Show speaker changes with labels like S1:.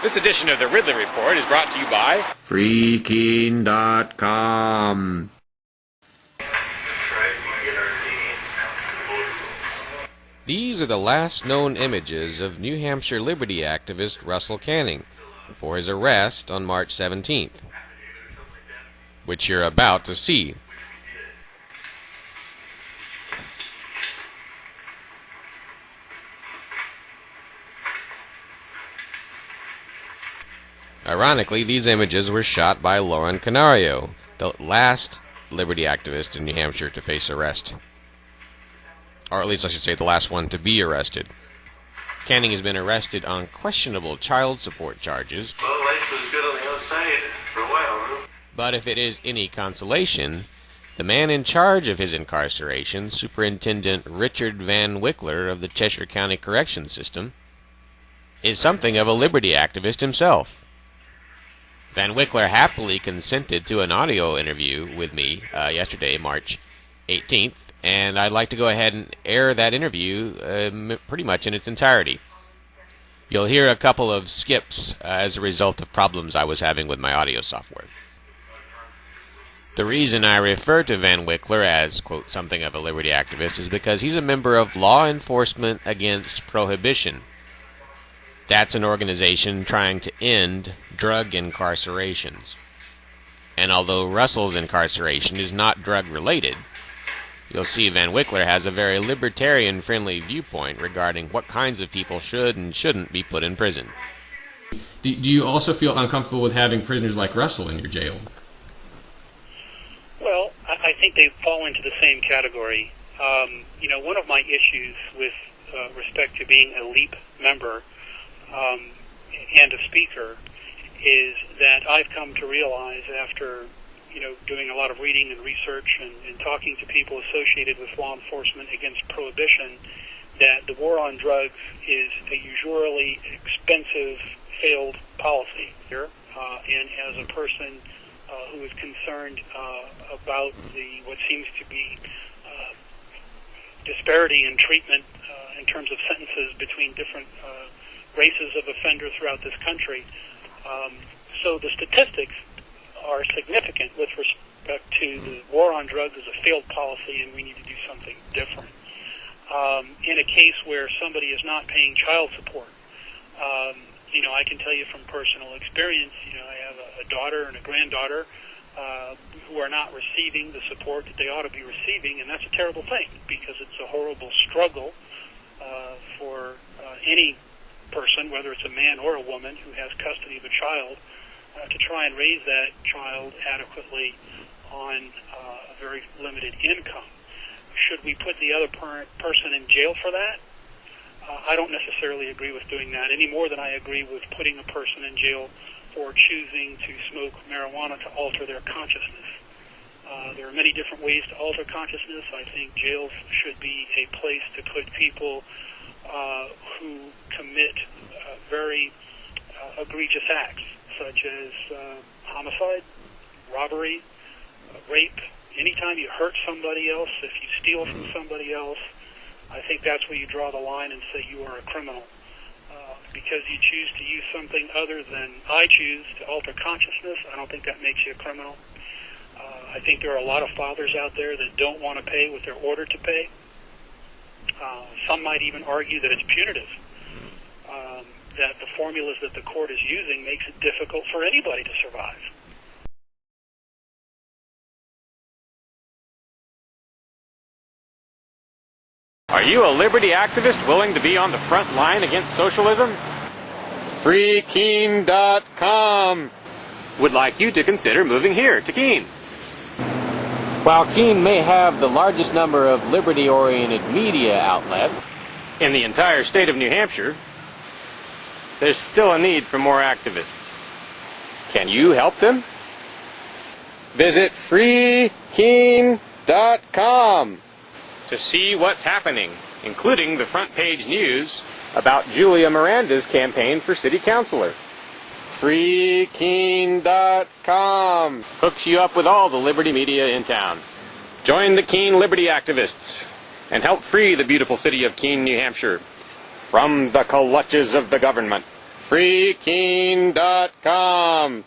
S1: This edition of the Ridley Report is brought to you by
S2: freekeene.com.
S3: These are the last known images of New Hampshire liberty activist Russell Kanning before his arrest on March 17th, which you're about to see. Ironically, these images were shot by Canario, the last liberty activist in New Hampshire to face arrest. Or at least I should say the last one to be arrested. Kanning has been arrested on questionable child support charges.
S4: Well, life was good on the outside for a while, huh?
S3: But if it is any consolation, the man in charge of his incarceration, Superintendent Richard Van Wickler of the Cheshire County Correction System, is something of a liberty activist himself. Van Wickler happily consented to an audio interview with me yesterday, March 18th, and I'd like to go ahead and air that interview pretty much in its entirety. You'll hear a couple of skips as a result of problems I was having with my audio software. The reason I refer to Van Wickler as, quote, something of a liberty activist is because he's a member of Law Enforcement Against Prohibition. That's an organization trying to end drug incarcerations. And although Russell's incarceration is not drug-related, you'll see Van Wickler has a very libertarian-friendly viewpoint regarding what kinds of people should and shouldn't be put in prison.
S5: Do you also feel uncomfortable with having prisoners like Russell in your jail?
S6: Well, I think they fall into the same category. One of my issues with respect to being a LEAP member and a speaker is that I've come to realize after, doing a lot of reading and research and talking to people associated with law enforcement against prohibition, that the war on drugs is a usually expensive, failed policy here. And as a person who is concerned about what seems to be disparity in treatment in terms of sentences between different races of offenders throughout this country. So the statistics are significant with respect to the war on drugs as a failed policy, and we need to do something different. In a case where somebody is not paying child support, I can tell you from personal experience, I have a daughter and a granddaughter who are not receiving the support that they ought to be receiving, and that's a terrible thing because it's a horrible struggle for any person, whether it's a man or a woman who has custody of a child, to try and raise that child adequately on a very limited income. Should we put the other person in jail for that? I don't necessarily agree with doing that any more than I agree with putting a person in jail for choosing to smoke marijuana to alter their consciousness. There are many different ways to alter consciousness. I think jails should be a place to put people who commit very egregious acts, such as homicide, robbery, rape. Anytime you hurt somebody else, if you steal from somebody else, I think that's where you draw the line and say you are a criminal. Because you choose to use something other than I choose to alter consciousness, I don't think that makes you a criminal. I think there are a lot of fathers out there that don't want to pay what they're ordered to pay. Some might even argue that it's punitive, that the formulas that the court is using makes it difficult for anybody to survive.
S1: Are you a liberty activist willing to be on the front line against socialism?
S3: freekeene.com
S1: Would like you to consider moving here to Keene.
S3: While Keene may have the largest number of liberty-oriented media outlets
S1: In the entire state of New Hampshire, there's still a need for more activists.
S3: can you help them? Visit freekeene.com
S1: to see what's happening, including the front page news about Julia Miranda's campaign for city councilor.
S3: freekeene.com
S1: Hooks you up with all the liberty media in town. Join the Keene Liberty Activists and help free the beautiful city of Keene, New Hampshire from the clutches of the government. freekeene.com.